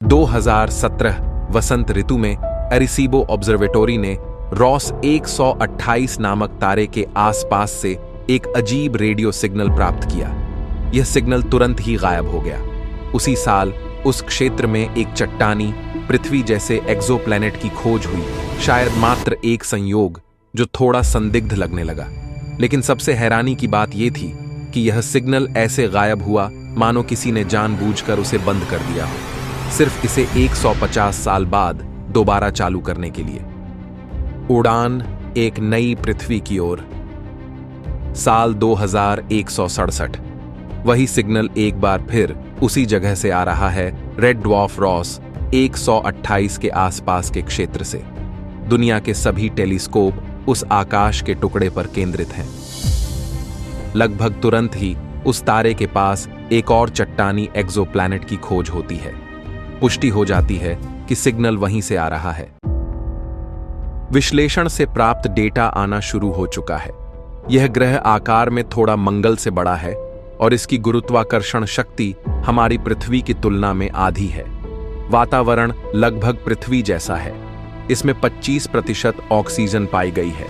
2017 वसंत ऋतु में Arecibo observatory ने Ross 128 नामक तारे के आसपास से एक अजीब रेडियो सिग्नल प्राप्त किया। यह सिग्नल तुरंत ही गायब हो गया। उसी साल उस क्षेत्र में एक चट्टानी पृथ्वी जैसे एक्सोप्लैनेट की खोज हुई, शायद मात्र एक संयोग जो थोड़ा संदिग्ध लगने लगा। लेकिन सबसे हैरानी की बात यह थी कि यह सिग्नल ऐसे गायब हुआ मानो किसी ने जानबूझकर उसे बंद कर दिया हो, सिर्फ इसे 150 साल बाद दोबारा चालू करने के लिए। उड़ान एक नई पृथ्वी की ओर। साल 2167। वही सिग्नल एक बार फिर उसी जगह से आ रहा है, रेड ड्वार्फ रॉस 128 के आसपास के क्षेत्र से। दुनिया के सभी टेलीस्कोप उस आकाश के टुकड़े पर केंद्रित हैं। लगभग तुरंत ही उस तारे के पास एक और चट्टानी एक्सोप्लैनेट की खोज होती है। पुष्टि हो जाती है कि सिग्नल वहीं से आ रहा है। विश्लेषण से प्राप्त डेटा आना शुरू हो चुका है। यह ग्रह आकार में थोड़ा मंगल से बड़ा है और इसकी गुरुत्वाकर्षण शक्ति हमारी पृथ्वी की तुलना में आधी है। वातावरण लगभग पृथ्वी जैसा है। इसमें 25% ऑक्सीजन पाई गई है।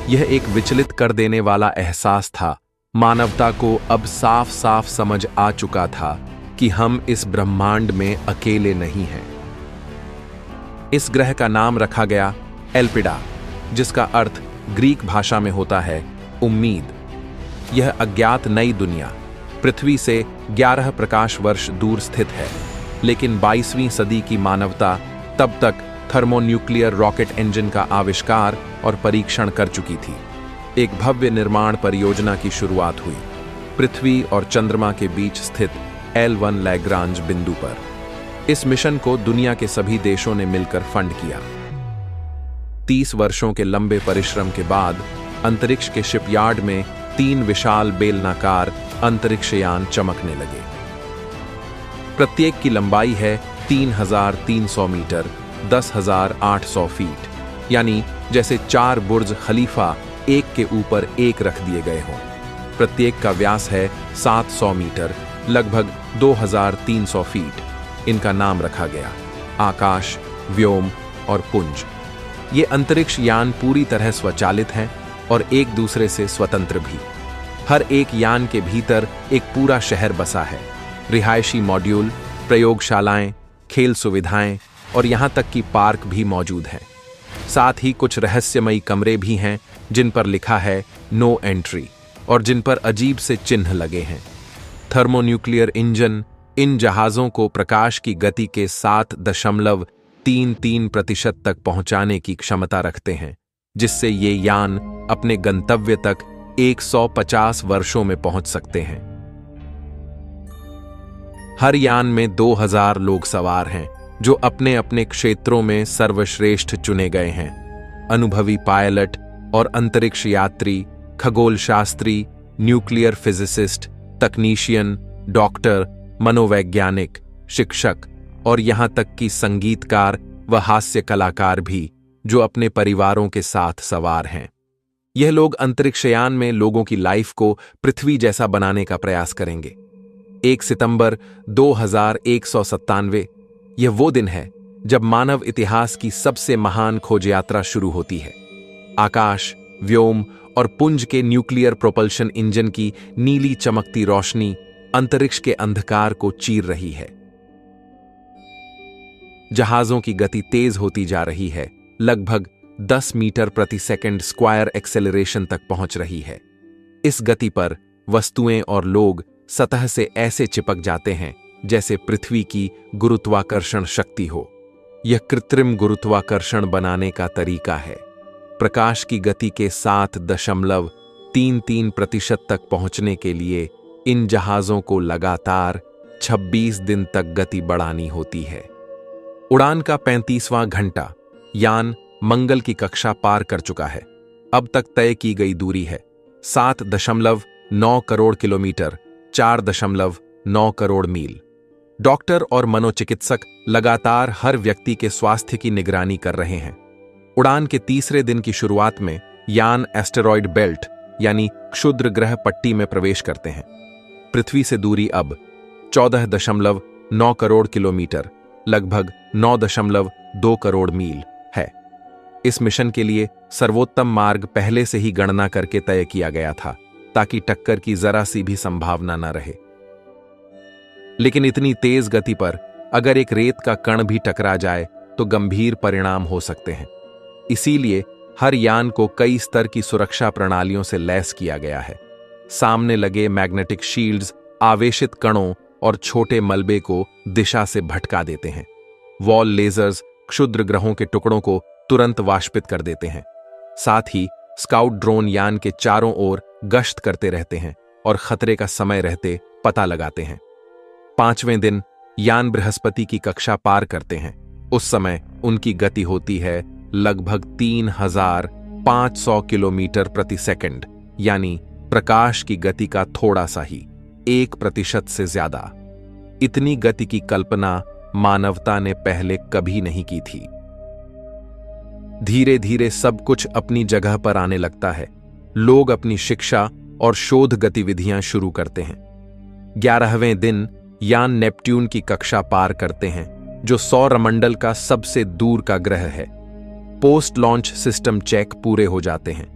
यह एक विचलित कर देने वाला एहसास था। मानवता को अब साफ साफ समझ आ चुका था कि हम इस ब्रह्मांड में अकेले नहीं हैं। इस ग्रह का नाम रखा गया एल्पिडा, जिसका अर्थ ग्रीक भाषा में होता है उम्मीद। यह अज्ञात नई दुनिया पृथ्वी से 11 प्रकाश वर्ष दूर स्थित है, लेकिन 22वीं सदी की मानवता तब तक थर्मोन्यूक्लियर रॉकेट इंजन का आविष्कार और परीक्षण कर चुकी थी। एक भव्य निर्माण परियोजना की शुरुआत हुई, पृथ्वी और चंद्रमा के बीच स्थित L1 लैग्रांज बिंदु पर। इस मिशन को दुनिया के सभी देशों ने मिलकर फंड किया। 30 वर्षों के लंबे परिश्रम के बाद अंतरिक्ष के शिपयार्ड में 3 विशाल बेलनाकार अंतरिक्षयान चमकने लगे। प्रत्येक की लंबाई है 3300 मीटर, 10,800 फीट, यानी जैसे 4 बुर्ज खलीफा एक के ऊपर एक रख दिए गए हों। प्रत्येक का व्यास है 700 मीटर, लगभग 2,300 फीट। इनका नाम रखा गया आकाश, व्योम और पुंज। ये अंतरिक्ष यान पूरी तरह स्वचालित हैं और एक दूसरे से स्वतंत्र भी। हर एक यान के भीतर एक पूरा शहर बसा है। रिहायशी मॉड्यूल, प्रयोगशालाएं, खेल सुविधाएं और यहां तक कि पार्क भी मौजूद हैं। साथ ही कुछ रहस्यमयी कमरे भी हैं जिन पर लिखा है नो एंट्री और जिन पर अजीब से चिन्ह लगे हैं। थर्मोन्यूक्लियर इंजन इन जहाजों को प्रकाश की गति के 7.33% तक पहुंचाने की क्षमता रखते हैं, जिससे ये यान अपने गंतव्य तक 150 वर्षों में पहुंच सकते हैं। हर यान में 2000 लोग सवार हैं, जो अपने अपने क्षेत्रों में सर्वश्रेष्ठ चुने गए हैं। अनुभवी पायलट और अंतरिक्ष यात्री, खगोलशास्त्री, न्यूक्लियर फिजिसिस्ट, तकनीशियन, डॉक्टर, मनोवैज्ञानिक, शिक्षक और यहां तक कि संगीतकार व हास्य कलाकार भी, जो अपने परिवारों के साथ सवार हैं। यह लोग अंतरिक्षयान में लोगों की लाइफ को पृथ्वी जैसा बनाने का प्रयास करेंगे। 1 सितंबर 2197 यह वो दिन है जब मानव इतिहास की सबसे महान खोज यात्रा शुरू होती है। आकाश, व्योम और पुंज के न्यूक्लियर प्रोपल्शन इंजन की नीली चमकती रोशनी अंतरिक्ष के अंधकार को चीर रही है। जहाजों की गति तेज होती जा रही है, लगभग 10 मीटर प्रति सेकंड स्क्वायर एक्सेलरेशन तक पहुंच रही है। इस गति पर वस्तुएं और लोग सतह से ऐसे चिपक जाते हैं जैसे पृथ्वी की गुरुत्वाकर्षण शक्ति हो। यह कृत्रिम गुरुत्वाकर्षण बनाने का तरीका है। प्रकाश की गति के 7.33% तक पहुंचने के लिए इन जहाजों को लगातार 26 दिन तक गति बढ़ानी होती है। उड़ान का 35वां घंटा, यान मंगल की कक्षा पार कर चुका है। अब तक तय की गई दूरी है 7.9 करोड़ किलोमीटर, 4.9 करोड़ मील। डॉक्टर और मनोचिकित्सक लगातार हर व्यक्ति के स्वास्थ्य की निगरानी कर रहे हैं। उड़ान के तीसरे दिन की शुरुआत में यान एस्टेरॉयड बेल्ट यानी क्षुद्र ग्रह पट्टी में प्रवेश करते हैं। पृथ्वी से दूरी अब 14.9 करोड़ किलोमीटर लगभग 9.2 करोड़ मील है। इस मिशन के लिए सर्वोत्तम मार्ग पहले से ही गणना करके तय किया गया था, ताकि टक्कर की जरा सी भी संभावना न रहे। लेकिन इतनी तेज गति पर अगर एक रेत का कण भी टकरा जाए तो गंभीर परिणाम हो सकते हैं। इसीलिए हर यान को कई स्तर की सुरक्षा प्रणालियों से लैस किया गया है। सामने लगे मैग्नेटिक शील्ड्स आवेशित कणों और छोटे मलबे को दिशा से भटका देते हैं। वॉल लेजर्स क्षुद्र ग्रहों के टुकड़ों को तुरंत वाष्पित कर देते हैं। साथ ही स्काउट ड्रोन यान के चारों ओर गश्त करते रहते हैं और खतरे का समय रहते पता लगाते हैं। 5वें दिन यान बृहस्पति की कक्षा पार करते हैं। उस समय उनकी गति होती है लगभग 3500 किलोमीटर प्रति सेकंड, यानी प्रकाश की गति का थोड़ा सा ही 1% से ज्यादा। इतनी गति की कल्पना मानवता ने पहले कभी नहीं की थी। धीरे धीरे सब कुछ अपनी जगह पर आने लगता है। लोग अपनी शिक्षा और शोध गतिविधियां शुरू करते हैं। 11वें दिन यान नेपट्यून की कक्षा पार करते हैं, जो सौरमंडल का सबसे दूर का ग्रह है। पोस्ट लॉन्च सिस्टम चेक पूरे हो जाते हैं।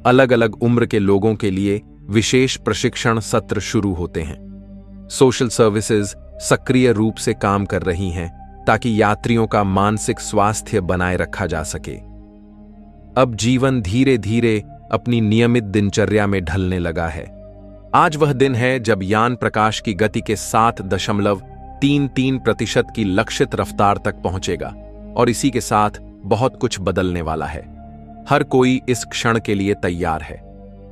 अलग अलग उम्र के लोगों के लिए विशेष प्रशिक्षण सत्र शुरू होते हैं। सोशल सर्विसेज सक्रिय रूप से काम कर रही हैं ताकि यात्रियों का मानसिक स्वास्थ्य बनाए रखा जा सके। अब जीवन धीरे धीरे अपनी नियमित दिनचर्या में ढलने लगा है। आज वह दिन है जब यान प्रकाश की गति के 7.33% की लक्षित रफ्तार तक पहुंचेगा, और इसी के साथ बहुत कुछ बदलने वाला है। हर कोई इस क्षण के लिए तैयार है।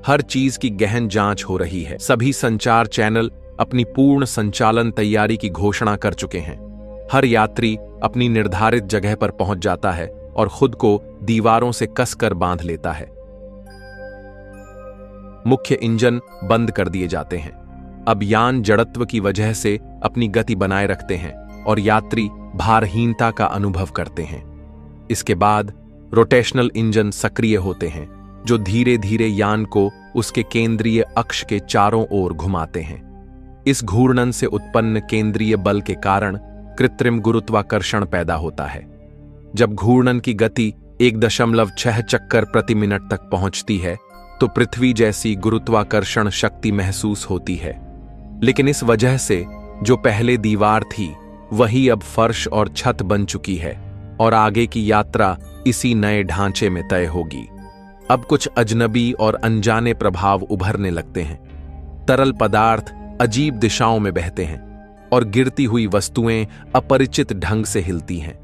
हर चीज की गहन जांच हो रही है। सभी संचार चैनल अपनी पूर्ण संचालन तैयारी की घोषणा कर चुके हैं। हर यात्री अपनी निर्धारित जगह पर पहुंच जाता है और खुद को दीवारों से कसकर बांध लेता है। मुख्य इंजन बंद कर दिए जाते हैं। अब यान जड़त्व की वजह से अपनी गति बनाए रखते हैं और यात्री भारहीनता का अनुभव करते हैं। इसके बाद रोटेशनल इंजन सक्रिय होते हैं, जो धीरे धीरे यान को उसके केंद्रीय अक्ष के चारों ओर घुमाते हैं। इस घूर्णन से उत्पन्न केंद्रीय बल के कारण कृत्रिम गुरुत्वाकर्षण पैदा होता है। जब घूर्णन की गति 1.6 चक्कर प्रति मिनट तक पहुंचती है तो पृथ्वी जैसी गुरुत्वाकर्षण शक्ति महसूस होती है। लेकिन इस वजह से जो पहले दीवार थी वही अब फर्श और छत बन चुकी है, और आगे की यात्रा इसी नए ढांचे में तय होगी। अब कुछ अजनबी और अनजाने प्रभाव उभरने लगते हैं। तरल पदार्थ अजीब दिशाओं में बहते हैं और गिरती हुई वस्तुएं अपरिचित ढंग से हिलती हैं।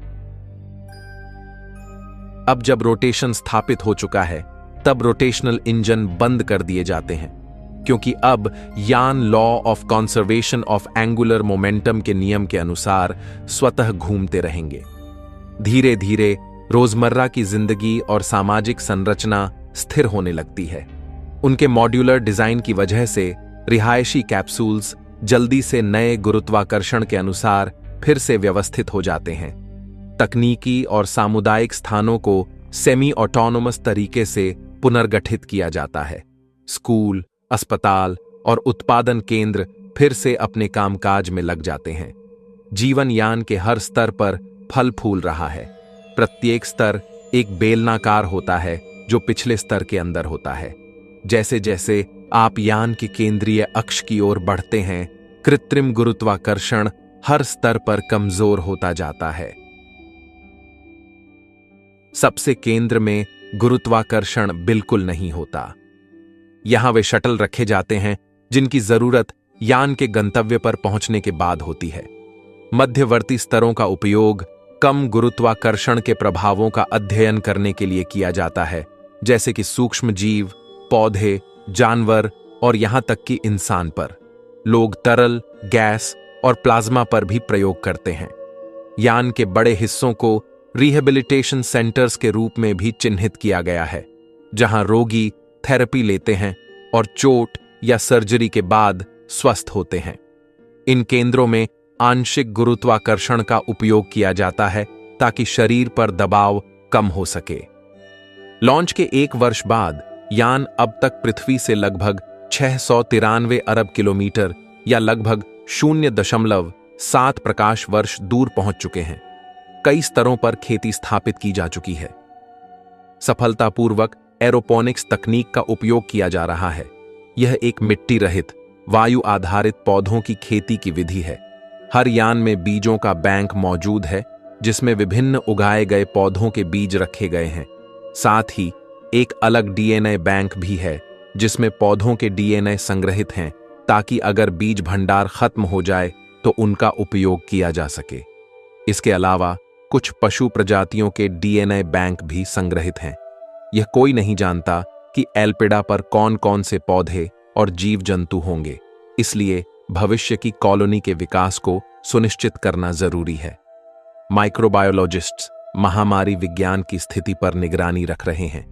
अब जब रोटेशन स्थापित हो चुका है, तब रोटेशनल इंजन बंद कर दिए जाते हैं, क्योंकि अब यान law of conservation of angular momentum के नियम के अनुसार स्वतः घूमते रहेंगे। धीरे धीरे रोजमर्रा की जिंदगी और सामाजिक संरचना स्थिर होने लगती है। उनके मॉड्यूलर डिजाइन की वजह से रिहायशी कैप्सूल्स जल्दी से नए गुरुत्वाकर्षण के अनुसार फिर से व्यवस्थित हो जाते हैं। तकनीकी और सामुदायिक स्थानों को सेमी ऑटोनोमस तरीके से पुनर्गठित किया जाता है। स्कूल, अस्पताल और उत्पादन केंद्र फिर से अपने कामकाज में लग जाते हैं। जीवन यान के हर स्तर पर फल फूल रहा है। प्रत्येक स्तर एक बेलनाकार होता है जो पिछले स्तर के अंदर होता है। जैसे जैसे आप यान के केंद्रीय अक्ष की ओर बढ़ते हैं, कृत्रिम गुरुत्वाकर्षण हर स्तर पर कमजोर होता जाता है। सबसे केंद्र में गुरुत्वाकर्षण बिल्कुल नहीं होता। यहां वे शटल रखे जाते हैं जिनकी जरूरत यान के गंतव्य पर पहुंचने के बाद होती है। मध्यवर्ती स्तरों का उपयोग कम गुरुत्वाकर्षण के प्रभावों का अध्ययन करने के लिए किया जाता है, जैसे कि सूक्ष्म जीव, पौधे, जानवर और यहां तक कि इंसान पर। लोग तरल, गैस और प्लाज्मा पर भी प्रयोग करते हैं। यान के बड़े हिस्सों को रिहेबिलिटेशन सेंटर्स के रूप में भी चिन्हित किया गया है, जहां रोगी थेरेपी लेते हैं और चोट या सर्जरी के बाद स्वस्थ होते हैं। इन केंद्रों में आंशिक गुरुत्वाकर्षण का उपयोग किया जाता है ताकि शरीर पर दबाव कम हो सके। लॉन्च के 1 वर्ष बाद यान अब तक पृथ्वी से लगभग 693 अरब किलोमीटर या लगभग 7 प्रकाश वर्ष दूर पहुंच चुके हैं। कई स्तरों पर खेती स्थापित की जा चुकी है। सफलतापूर्वक एरोपोनिक्स तकनीक का उपयोग किया जा रहा है। यह एक मिट्टी रहित, वायु आधारित पौधों की खेती की विधि है। हर यान में बीजों का बैंक मौजूद है, जिसमें विभिन्न उगाए गए पौधों के बीज रखे गए हैं। साथ ही एक अलग डीएनए बैंक भी है, जिसमें पौधों के डीएनए संग्रहित हैं, ताकि अगर बीज भंडार खत्म हो जाए तो उनका उपयोग किया जा सके। इसके अलावा कुछ पशु प्रजातियों के डीएनए बैंक भी संग्रहित हैं। यह कोई नहीं जानता कि एल्पिडा पर कौन कौन से पौधे और जीव जंतु होंगे, इसलिए भविष्य की कॉलोनी के विकास को सुनिश्चित करना जरूरी है। माइक्रोबायोलॉजिस्ट्स महामारी विज्ञान की स्थिति पर निगरानी रख रहे हैं,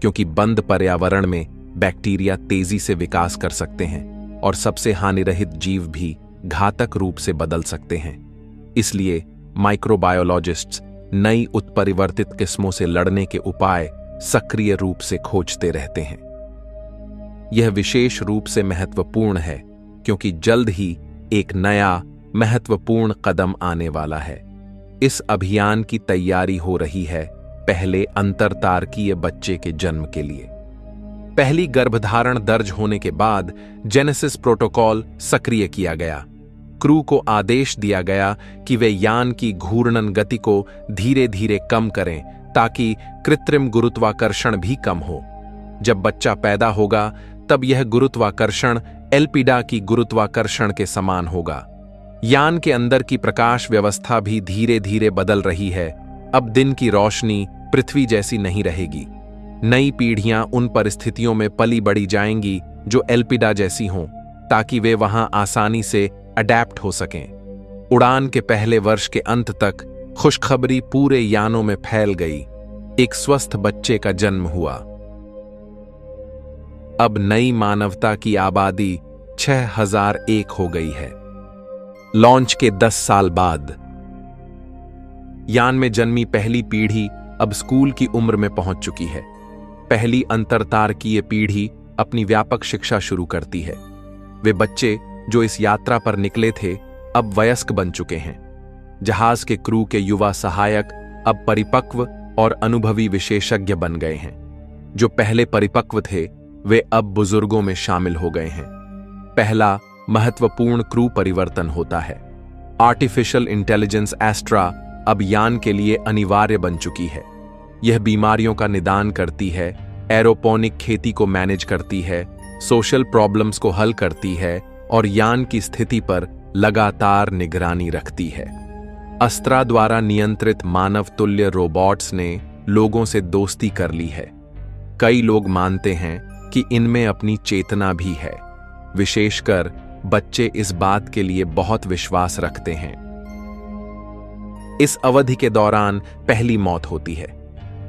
क्योंकि बंद पर्यावरण में बैक्टीरिया तेजी से विकास कर सकते हैं और सबसे हानिरहित जीव भी घातक रूप से बदल सकते हैं। इसलिए माइक्रोबायोलॉजिस्ट्स नई उत्परिवर्तित किस्मों से लड़ने के उपाय सक्रिय रूप से खोजते रहते हैं। यह विशेष रूप से महत्वपूर्ण है क्योंकि जल्द ही एक नया महत्वपूर्ण कदम आने वाला है। इस अभियान की तैयारी हो रही है पहले अंतरतारकीय बच्चे के जन्म के लिए। पहली गर्भधारण दर्ज होने के बाद जेनेसिस प्रोटोकॉल सक्रिय किया गया। क्रू को आदेश दिया गया कि वे यान की घूर्णन गति को धीरे धीरे कम करें ताकि कृत्रिम गुरुत्वाकर्षण भी कम हो। जब बच्चा पैदा होगा तब यह गुरुत्वाकर्षण एल्पिडा की गुरुत्वाकर्षण के समान होगा। यान के अंदर की प्रकाश व्यवस्था भी धीरे धीरे बदल रही है। अब दिन की रोशनी पृथ्वी जैसी नहीं रहेगी। नई पीढ़ियां उन परिस्थितियों में पली बढ़ी जाएंगी जो एल्पिडा जैसी हों, ताकि वे वहां आसानी से अडैप्ट हो सकें। उड़ान के पहले वर्ष के अंत तक खुशखबरी पूरे यानों में फैल गई। एक स्वस्थ बच्चे का जन्म हुआ। अब नई मानवता की आबादी 6001 हो गई है। लॉन्च के 10 साल बाद यान में जन्मी पहली पीढ़ी अब स्कूल की उम्र में पहुंच चुकी है। पहली अंतरतारकीय पीढ़ी अपनी व्यापक शिक्षा शुरू करती है। वे बच्चे जो इस यात्रा पर निकले थे अब वयस्क बन चुके हैं। जहाज के क्रू के युवा सहायक अब परिपक्व और अनुभवी विशेषज्ञ बन गए हैं। जो पहले परिपक्व थे वे अब बुजुर्गों में शामिल हो गए हैं। पहला महत्वपूर्ण क्रू परिवर्तन होता है। आर्टिफिशियल इंटेलिजेंस एस्ट्रा अब यान के लिए अनिवार्य बन चुकी है। यह बीमारियों का निदान करती है, एरोपोनिक खेती को मैनेज करती है, सोशल प्रॉब्लम्स को हल करती है और यान की स्थिति पर लगातार निगरानी रखती है। अस्त्रा द्वारा नियंत्रित मानव तुल्य रोबोट्स ने लोगों से दोस्ती कर ली है। कई लोग मानते हैं कि इनमें अपनी चेतना भी है। विशेषकर बच्चे इस बात के लिए बहुत विश्वास रखते हैं। इस अवधि के दौरान पहली मौत होती है।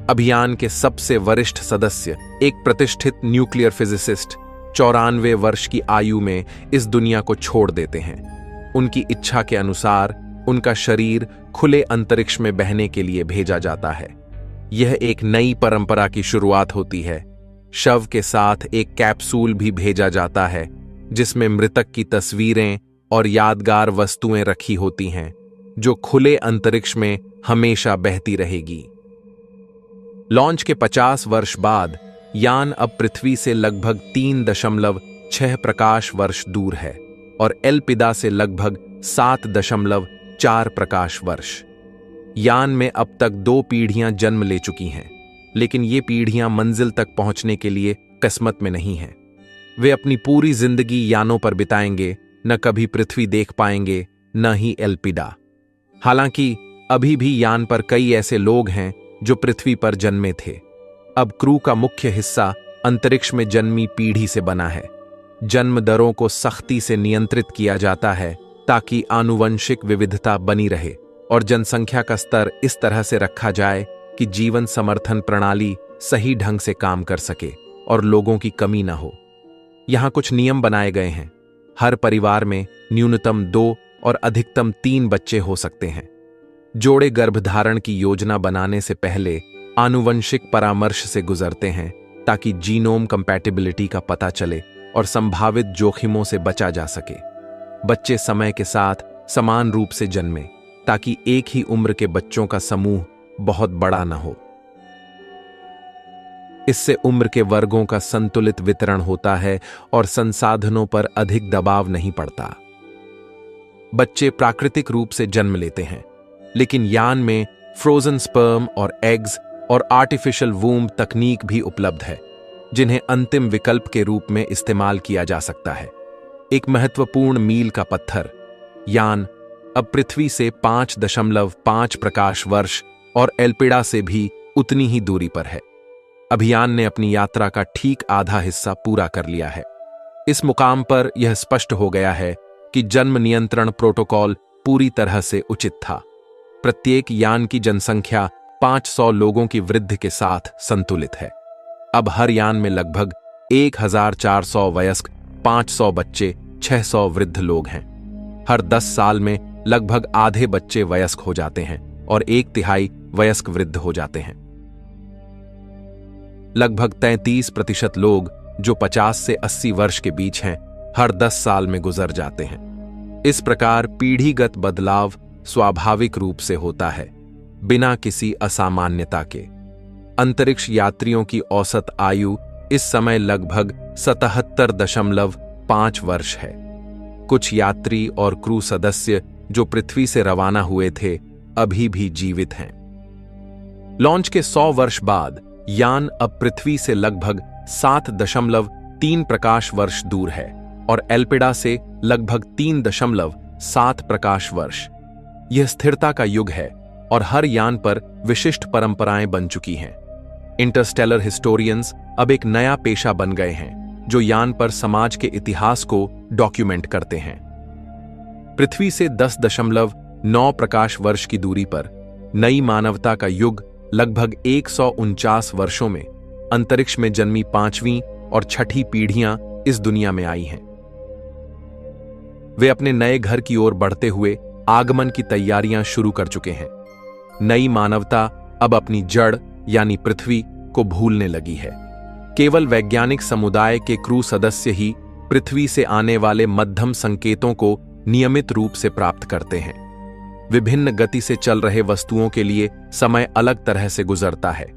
अभियान के सबसे वरिष्ठ सदस्य, एक प्रतिष्ठित न्यूक्लियर फिजिसिस्ट, 94 वर्ष की आयु में इस दुनिया को छोड़ देते हैं। उनकी इच्छा के अनुसार उनका शरीर खुले अंतरिक्ष में बहने के लिए भेजा जाता है। यह एक नई परंपरा की शुरुआत होती है। शव के साथ एक कैप्सूल भी भेजा जाता है जिसमें मृतक की तस्वीरें और यादगार वस्तुएं रखी होती हैं, जो खुले अंतरिक्ष में हमेशा बहती रहेगी। लॉन्च के 50 वर्ष बाद यान अब पृथ्वी से लगभग 3.6 प्रकाश वर्ष दूर है और एल्पिडा से लगभग 7.4 प्रकाश वर्ष। यान में अब तक 2 पीढ़ियां जन्म ले चुकी हैं, लेकिन ये पीढ़ियां मंजिल तक पहुंचने के लिए किस्मत में नहीं हैं। वे अपनी पूरी जिंदगी यानों पर बिताएंगे, न कभी पृथ्वी देख पाएंगे, न ही एल्पिडा। हालांकि अभी भी यान पर कई ऐसे लोग हैं जो पृथ्वी पर जन्मे थे। अब क्रू का मुख्य हिस्सा अंतरिक्ष में जन्मी पीढ़ी से बना है। जन्म दरों को सख्ती से नियंत्रित किया जाता है ताकि आनुवंशिक विविधता बनी रहे और जनसंख्या का स्तर इस तरह से रखा जाए कि जीवन समर्थन प्रणाली सही ढंग से काम कर सके और लोगों की कमी न हो। यहां कुछ नियम बनाए गए हैं। हर परिवार में न्यूनतम 2 और अधिकतम 3 बच्चे हो सकते हैं। जोड़े गर्भधारण की योजना बनाने से पहले आनुवंशिक परामर्श से गुजरते हैं ताकि जीनोम कंपैटिबिलिटी का पता चले और संभावित जोखिमों से बचा जा सके। बच्चे समय के साथ समान रूप से जन्मे, ताकि एक ही उम्र के बच्चों का समूह बहुत बड़ा न हो। इससे उम्र के वर्गों का संतुलित वितरण होता है और संसाधनों पर अधिक दबाव नहीं पड़ता। बच्चे प्राकृतिक रूप से जन्म लेते हैं, लेकिन यान में फ्रोजन स्पर्म और एग्स और आर्टिफिशियल वूम्ब तकनीक भी उपलब्ध है, जिन्हें अंतिम विकल्प के रूप में इस्तेमाल किया जा सकता है। एक महत्वपूर्ण मील का पत्थर, यान अब पृथ्वी से 5.5 प्रकाश वर्ष और एल्पिडा से भी उतनी ही दूरी पर है। अभियान ने अपनी यात्रा का ठीक आधा हिस्सा पूरा कर लिया है। इस मुकाम पर यह स्पष्ट हो गया है कि जन्म नियंत्रण प्रोटोकॉल पूरी तरह से उचित था। प्रत्येक यान की जनसंख्या 500 लोगों की वृद्धि के साथ संतुलित है। अब हर यान में लगभग 1400 वयस्क, 500 बच्चे, 600 वृद्ध लोग हैं। हर 10 साल में लगभग आधे बच्चे वयस्क हो जाते हैं और 1/3 वयस्क वृद्ध हो जाते हैं। लगभग 33% लोग जो 50 से 80 वर्ष के बीच हैं, हर 10 साल में गुजर जाते हैं। इस प्रकार पीढ़ीगत बदलाव स्वाभाविक रूप से होता है, बिना किसी असामान्यता के। अंतरिक्ष यात्रियों की औसत आयु इस समय लगभग 77.5 वर्ष है। कुछ यात्री और क्रू सदस्य जो पृथ्वी से रवाना हुए थे, अभी भी जीवित हैं। लॉन्च के 100 वर्ष बाद यान अब पृथ्वी से लगभग 7.3 प्रकाश वर्ष दूर है और एल्पिडा से लगभग 3.7 प्रकाश वर्ष। यह स्थिरता का युग है और हर यान पर विशिष्ट परंपराएं बन चुकी हैं। इंटरस्टेलर हिस्टोरियंस अब एक नया पेशा बन गए हैं, जो यान पर समाज के इतिहास को डॉक्यूमेंट करते हैं। पृथ्वी से 10.9 प्रकाश वर्ष की दूरी पर नई मानवता का युग लगभग 149 वर्षों में अंतरिक्ष में जन्मी 5वीं और 6ठी पीढ़ियां इस दुनिया में आई हैं। वे अपने नए घर की ओर बढ़ते हुए आगमन की तैयारियां शुरू कर चुके हैं। नई मानवता अब अपनी जड़ यानी पृथ्वी को भूलने लगी है। केवल वैज्ञानिक समुदाय के क्रू सदस्य ही पृथ्वी से आने वाले मध्यम संकेतों को नियमित रूप से प्राप्त करते हैं। विभिन्न गति से चल रहे वस्तुओं के लिए समय अलग तरह से गुजरता है।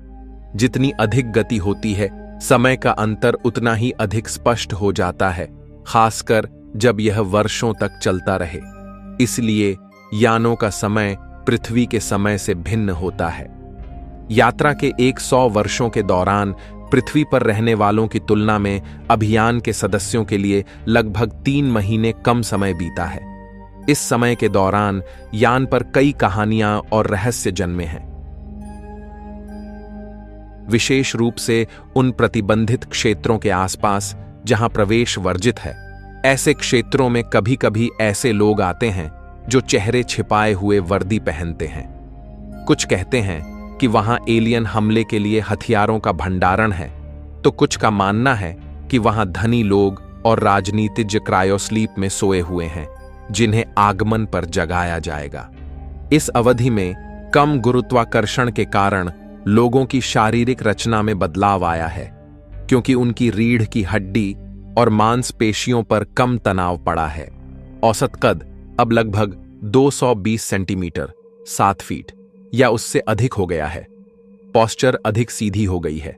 जितनी अधिक गति होती है, समय का अंतर उतना ही अधिक स्पष्ट हो जाता है, खासकर जब यह वर्षों तक चलता रहे। इसलिए यानों का समय पृथ्वी के समय से भिन्न होता है। यात्रा के 100 वर्षों के दौरान पृथ्वी पर रहने वालों की तुलना में अभियान के सदस्यों के लिए लगभग 3 महीने कम समय बीता है। इस समय के दौरान यान पर कई कहानियां और रहस्य जन्मे हैं। विशेष रूप से उन प्रतिबंधित क्षेत्रों के आसपास जहां प्रवेश वर्जित है। ऐसे क्षेत्रों में कभी-कभी ऐसे लोग आते हैं जो चेहरे छिपाए हुए वर्दी पहनते हैं। कुछ कहते हैं कि वहां एलियन हमले के लिए हथियारों का भंडारण है, तो कुछ का मानना है कि वहां धनी लोग और राजनीतिज्ञ क्रायोस्लीप में सोए हुए हैं, जिन्हें आगमन पर जगाया जाएगा। इस अवधि में कम गुरुत्वाकर्षण के कारण लोगों की शारीरिक रचना में बदलाव आया है, क्योंकि उनकी रीढ़ की हड्डी और मांसपेशियों पर कम तनाव पड़ा है। औसत कद अब लगभग 220 सेंटीमीटर 7 फीट या उससे अधिक हो गया है। पोस्चर अधिक सीधी हो गई है।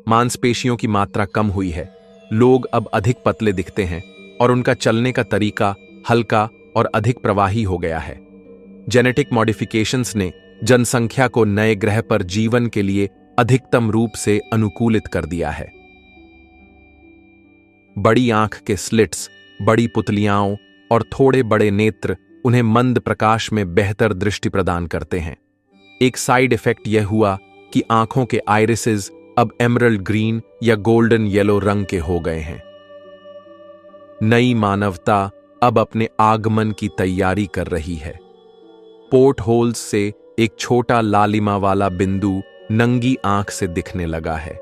मांसपेशियों की मात्रा कम हुई है। लोग अब अधिक पतले दिखते हैं और उनका चलने का तरीका हल्का और अधिक प्रवाही हो गया है। जेनेटिक मॉडिफिकेशंस ने जनसंख्या को नए ग्रह पर जीवन के लिए अधिकतम रूप से अनुकूलित कर दिया है। बड़ी आंख के स्लिट्स, बड़ी पुतलियाओं और थोड़े बड़े नेत्र उन्हें मंद प्रकाश में बेहतर दृष्टि प्रदान करते हैं। एक साइड इफेक्ट यह हुआ कि आंखों के आइरिसेस अब एमरल्ड ग्रीन या गोल्डन येलो रंग के हो गए हैं। नई मानवता अब अपने आगमन की तैयारी कर रही है। पोर्ट होल्स से एक छोटा लालिमा वाला बिंदु नंगी आंख से दिखने लगा है।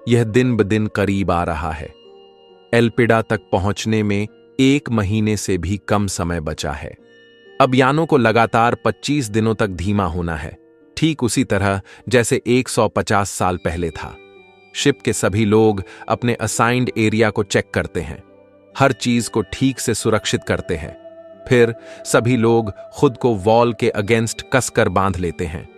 यह दिन ब दिन करीब आ रहा है। एल्पिडा तक पहुंचने में 1 महीने से भी कम समय बचा है। अब यानों को लगातार 25 दिनों तक धीमा होना है, ठीक उसी तरह जैसे 150 साल पहले था। शिप के सभी लोग अपने असाइंड एरिया को चेक करते हैं, हर चीज को ठीक से सुरक्षित करते हैं। फिर सभी लोग खुद को वॉल के अगेंस्ट कसकर बांध लेते हैं।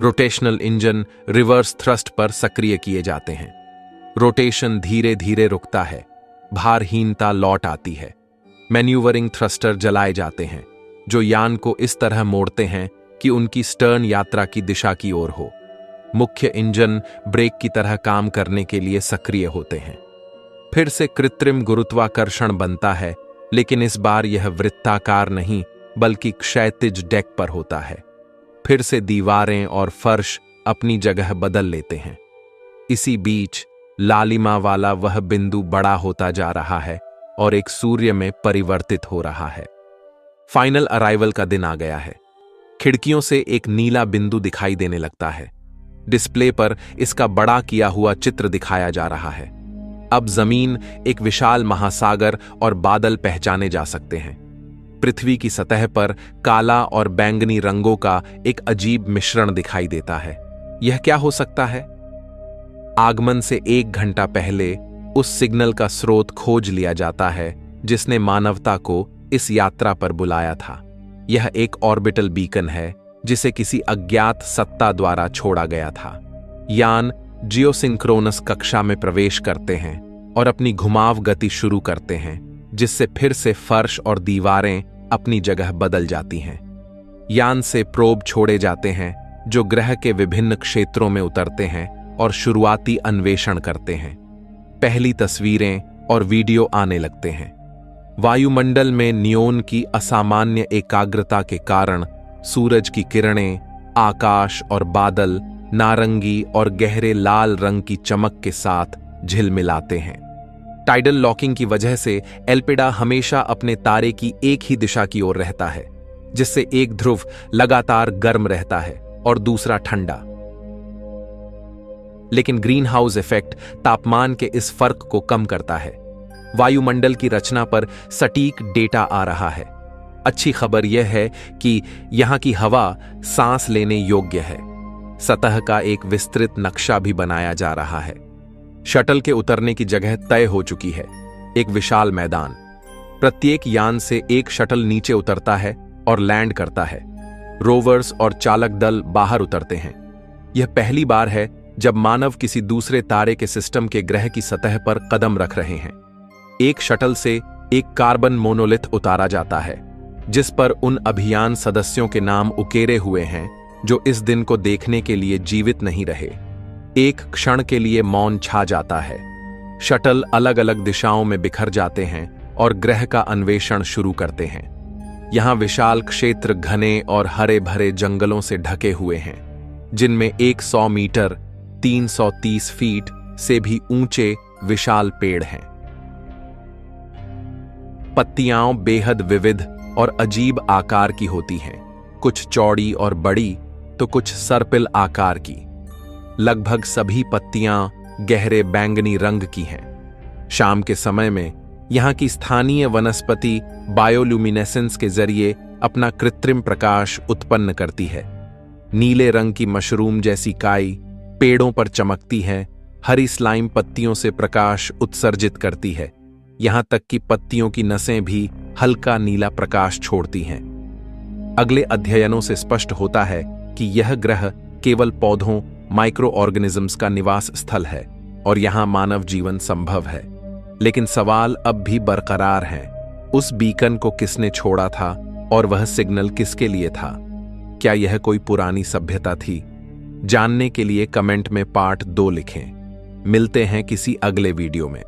रोटेशनल इंजन रिवर्स थ्रस्ट पर सक्रिय किए जाते हैं। रोटेशन धीरे धीरे रुकता है, भारहीनता लौट आती है। मैन्यूवरिंग थ्रस्टर जलाए जाते हैं, जो यान को इस तरह मोड़ते हैं कि उनकी स्टर्न यात्रा की दिशा की ओर हो। मुख्य इंजन ब्रेक की तरह काम करने के लिए सक्रिय होते हैं। फिर से कृत्रिम गुरुत्वाकर्षण बनता है, लेकिन इस बार यह वृत्ताकार नहीं बल्कि क्षैतिज डेक पर होता है। फिर से दीवारें और फर्श अपनी जगह बदल लेते हैं। इसी बीच लालिमा वाला वह बिंदु बड़ा होता जा रहा है और एक सूर्य में परिवर्तित हो रहा है। फाइनल अराइवल का दिन आ गया है। खिड़कियों से एक नीला बिंदु दिखाई देने लगता है। डिस्प्ले पर इसका बड़ा किया हुआ चित्र दिखाया जा रहा है। अब जमीन, एक विशाल महासागर और बादल पहचाने जा सकते हैं। पृथ्वी की सतह पर काला और बैंगनी रंगों का एक अजीब मिश्रण दिखाई देता है। यह क्या हो सकता है? आगमन से 1 घंटा पहले उस सिग्नल का स्रोत खोज लिया जाता है जिसने मानवता को इस यात्रा पर बुलाया था। यह एक ऑर्बिटल बीकन है जिसे किसी अज्ञात सत्ता द्वारा छोड़ा गया था। यान जियोसिंक्रोनस कक्षा में प्रवेश करते हैं और अपनी घुमाव गति शुरू करते हैं, जिससे फिर से फर्श और दीवारें अपनी जगह बदल जाती हैं। यान से प्रोब छोड़े जाते हैं जो ग्रह के विभिन्न क्षेत्रों में उतरते हैं और शुरुआती अन्वेषण करते हैं। पहली तस्वीरें और वीडियो आने लगते हैं। वायुमंडल में नियोन की असामान्य एकाग्रता के कारण सूरज की किरणें, आकाश और बादल नारंगी और गहरे लाल रंग की चमक के साथ झिलमिलाते हैं। टाइडल लॉकिंग की वजह से एल्पिडा हमेशा अपने तारे की एक ही दिशा की ओर रहता है, जिससे एक ध्रुव लगातार गर्म रहता है और दूसरा ठंडा। लेकिन ग्रीन हाउस इफेक्ट तापमान के इस फर्क को कम करता है। वायुमंडल की रचना पर सटीक डेटा आ रहा है। अच्छी खबर यह है कि यहां की हवा सांस लेने योग्य है। सतह का एक विस्तृत नक्शा भी बनाया जा रहा है। शटल के उतरने की जगह तय हो चुकी है। एक विशाल मैदान। प्रत्येक यान से एक शटल नीचे उतरता है और लैंड करता है। रोवर्स और चालक दल बाहर उतरते हैं। यह पहली बार है जब मानव किसी दूसरे तारे के सिस्टम के ग्रह की सतह पर कदम रख रहे हैं। एक शटल से एक कार्बन मोनोलिथ उतारा जाता है, जिस पर उन अभियान सदस्यों के नाम उकेरे हुए हैं जो इस दिन को देखने के लिए जीवित नहीं रहे। एक क्षण के लिए मौन छा जाता है। शटल अलग अलग दिशाओं में बिखर जाते हैं और ग्रह का अन्वेषण शुरू करते हैं। यहां विशाल क्षेत्र घने और हरे भरे जंगलों से ढके हुए हैं, जिनमें 100 मीटर 330 फीट से भी ऊंचे विशाल पेड़ हैं। पत्तियां बेहद विविध और अजीब आकार की होती हैं, कुछ चौड़ी और बड़ी तो कुछ सर्पिल आकार की। लगभग सभी पत्तियां गहरे बैंगनी रंग की हैं। शाम के समय में यहां की स्थानीय वनस्पति बायोल्यूमिनेसेंस के जरिए अपना कृत्रिम प्रकाश उत्पन्न करती है। नीले रंग की मशरूम जैसी काई पेड़ों पर चमकती है। हरी स्लाइम पत्तियों से प्रकाश उत्सर्जित करती है। यहां तक कि पत्तियों की नसें भी हल्का नीला प्रकाश छोड़ती हैं। अगले अध्ययनों से स्पष्ट होता है कि यह ग्रह केवल पौधों, माइक्रो ऑर्गेनिजम्स का निवास स्थल है और यहां मानव जीवन संभव है। लेकिन सवाल अब भी बरकरार है। उस बीकन को किसने छोड़ा था और वह सिग्नल किसके लिए था? क्या यह कोई पुरानी सभ्यता थी? जानने के लिए कमेंट में पार्ट 2 लिखें। मिलते हैं किसी अगले वीडियो में।